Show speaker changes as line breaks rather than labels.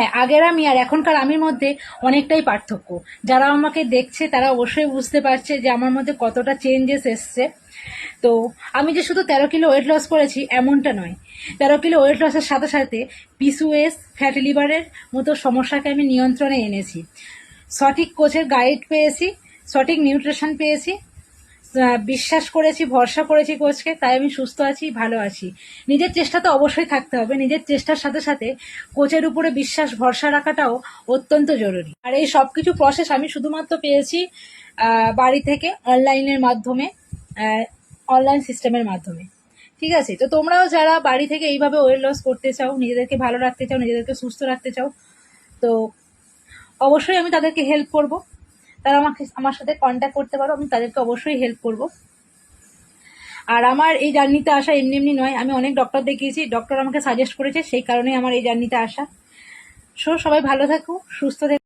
হ্যাঁ, আগের আমি আর এখনকার আমির মধ্যে অনেকটাই পার্থক্য। যারা আমাকে দেখছে তারা অবশ্যই বুঝতে পারছে যে আমার মধ্যে কতটা চেঞ্জেস এসছে। তো আমি যে শুধু 13 কিলো ওয়েট লস করেছি এমনটা নয়। 13 কিলো ওয়েট লসের সাথে সাথে পিসিওএস, ফ্যাটি লিভারের মতো সমস্যাকে আমি নিয়ন্ত্রণে এনেছি। সঠিক কোচের গাইড পেয়েছি, সঠিক নিউট্রিশন পেয়েছি, বিশ্বাস করেছি, ভরসা করেছি কোচকে, তাই আমি সুস্থ আছি, ভালো আছি। নিজের চেষ্টা তো অবশ্যই থাকতে হবে, নিজের চেষ্টার সাথে সাথে কোচের উপরে বিশ্বাস, ভরসা রাখাটাও অত্যন্ত জরুরি। আর এই সব কিছু প্রসেস আমি শুধুমাত্র পেয়েছি বাড়ি থেকে, অনলাইনের মাধ্যমে, অনলাইন সিস্টেমের মাধ্যমে। ঠিক আছে, তো তোমরাও যারা বাড়ি থেকে এইভাবে ওয়েট লস করতে চাও, নিজেদেরকে ভালো রাখতে চাও, নিজেদেরকে সুস্থ রাখতে চাও, তো অবশ্যই আমি তাদেরকে হেল্প করব। তারা আমার সাথে কন্ট্যাক্ট করতে পারো, আমি তাদেরকে অবশ্যই হেল্প করব। আর আমার এই জার্নিতে আসা এমনি এমনি নয়, আমি অনেক ডক্টর দেখিয়েছি, ডক্টর আমাকে সাজেস্ট করেছে, সেই কারণেই আমার এই জার্নিতে আসা। সবাই ভালো থাকো, সুস্থ থেকো।